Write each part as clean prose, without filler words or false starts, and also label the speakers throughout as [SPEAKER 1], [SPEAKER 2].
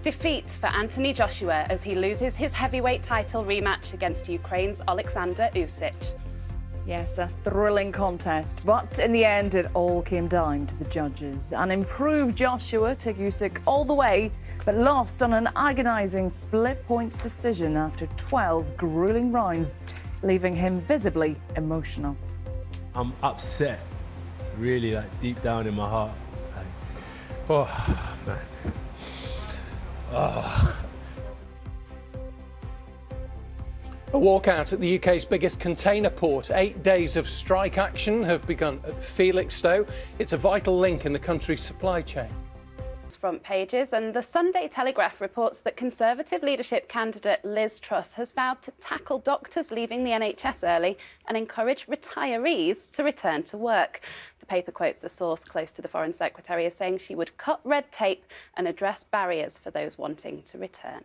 [SPEAKER 1] Defeat for Anthony Joshua as he loses his heavyweight title rematch against Ukraine's Alexander Usyk.
[SPEAKER 2] Yes, a thrilling contest, but in the end it all came down to the judges. An improved Joshua took Usyk all the way, but lost on an agonising split points decision after 12 gruelling rounds, leaving him visibly emotional.
[SPEAKER 3] I'm upset, really, deep down in my heart. Oh, man. Oh.
[SPEAKER 4] A walkout at the UK's biggest container port. 8 days of strike action have begun at Felixstowe. It's a vital link in the country's supply chain.
[SPEAKER 1] Front pages, and the Sunday Telegraph reports that Conservative leadership candidate Liz Truss has vowed to tackle doctors leaving the NHS early and encourage retirees to return to work. The paper quotes a source close to the Foreign Secretary as saying she would cut red tape and address barriers for those wanting to return.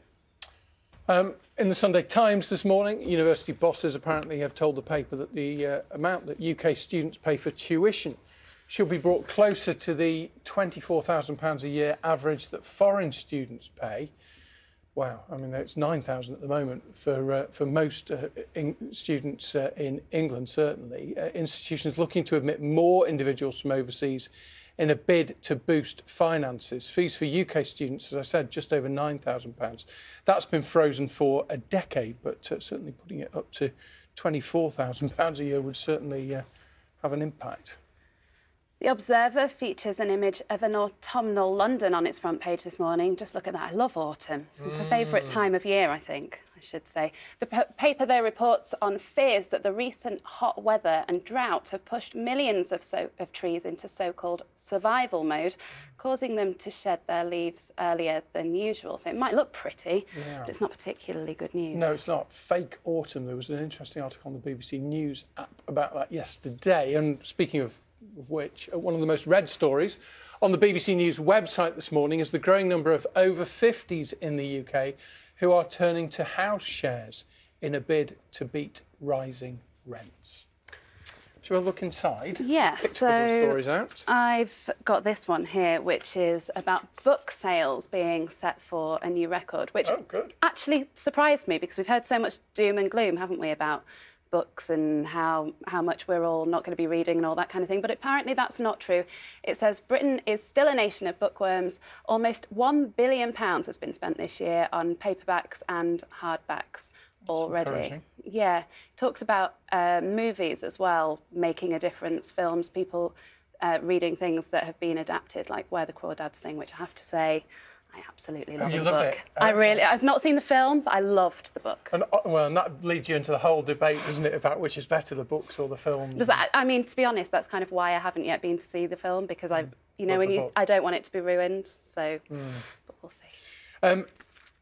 [SPEAKER 4] In the Sunday Times this morning, university bosses apparently have told the paper that the amount that UK students pay for tuition should be brought closer to the £24,000 a year average that foreign students pay. Wow, I mean, it's £9,000 at the moment for most students in England, certainly. Institutions looking to admit more individuals from overseas in a bid to boost finances. Fees for UK students, as I said, just over £9,000. That's been frozen for a decade, but certainly putting it up to £24,000 a year would certainly have an impact.
[SPEAKER 1] The Observer features an image of an autumnal London on its front page this morning. Just look at that. I love autumn. It's my favourite time of year, I think, I should say. The paper, though, reports on fears that the recent hot weather and drought have pushed millions of trees into so-called survival mode, causing them to shed their leaves earlier than usual. So it might look pretty, but it's not particularly good news.
[SPEAKER 4] No, it's not. Fake autumn. There was an interesting article on the BBC News app about that yesterday. And speaking of which, one of the most read stories on the BBC News website this morning is the growing number of over 50s in the UK who are turning to house shares in a bid to beat rising rents. Shall we look inside?
[SPEAKER 1] Yes,
[SPEAKER 4] Picked a couple of stories out.
[SPEAKER 1] I've got this one here, which is about book sales being set for a new record, which actually surprised me because we've heard so much doom and gloom, haven't we, about books and how much we're all not going to be reading and all that kind of thing. But apparently that's not true. It says Britain is still a nation of bookworms. Almost £1 billion has been spent this year on paperbacks and hardbacks already. Yeah, it talks about movies as well making a difference, films, people reading things that have been adapted, like Where the Crawdads Sing, which I have to say I absolutely love the book. I've not seen the film, but I loved the book.
[SPEAKER 4] And that leads you into the whole debate, doesn't it, about which is better, the books or the films?
[SPEAKER 1] Does that, I mean, to be honest, that's kind of why I haven't yet been to see the film, because I don't want it to be ruined. So, but we'll see.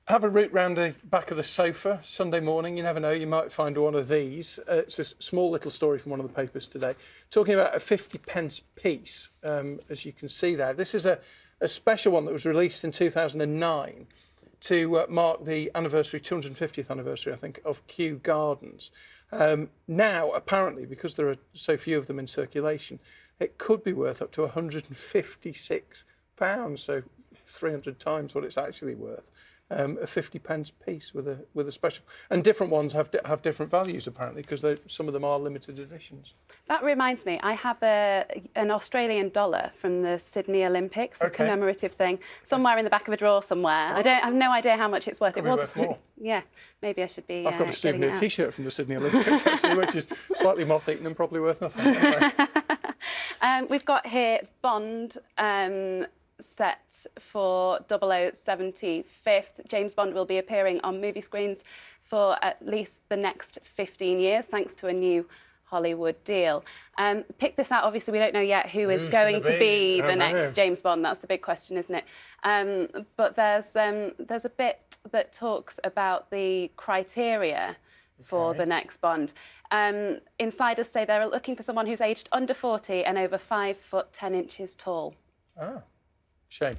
[SPEAKER 4] Have a route round the back of the sofa Sunday morning. You never know, you might find one of these. It's a small little story from one of the papers today, talking about a 50p piece, as you can see there. This is a special one that was released in 2009 to mark the 250th anniversary, I think, of Kew Gardens. Now, apparently, because there are so few of them in circulation, it could be worth up to £156, so 300 times what it's actually worth. A 50p piece with a special, and different ones have different values apparently because some of them are limited editions.
[SPEAKER 1] That reminds me, I have an Australian dollar from the Sydney Olympics, a commemorative thing, somewhere in the back of a drawer somewhere. I have no idea how much it's worth.
[SPEAKER 4] Could be worth more.
[SPEAKER 1] Yeah, maybe I should be.
[SPEAKER 4] I've got a souvenir T-shirt from the Sydney Olympics actually, which is slightly moth-eaten and probably worth nothing.
[SPEAKER 1] We've got here Bond. Set for 0075th. James Bond will be appearing on movie screens for at least the next 15 years, thanks to a new Hollywood deal. Pick this out, obviously we don't know yet who's going to be the next James Bond. That's the big question, isn't it? But there's a bit that talks about the criteria for the next Bond. Insiders say they're looking for someone who's aged under 40 and over 5 foot 10 inches tall.
[SPEAKER 4] Oh. Shame.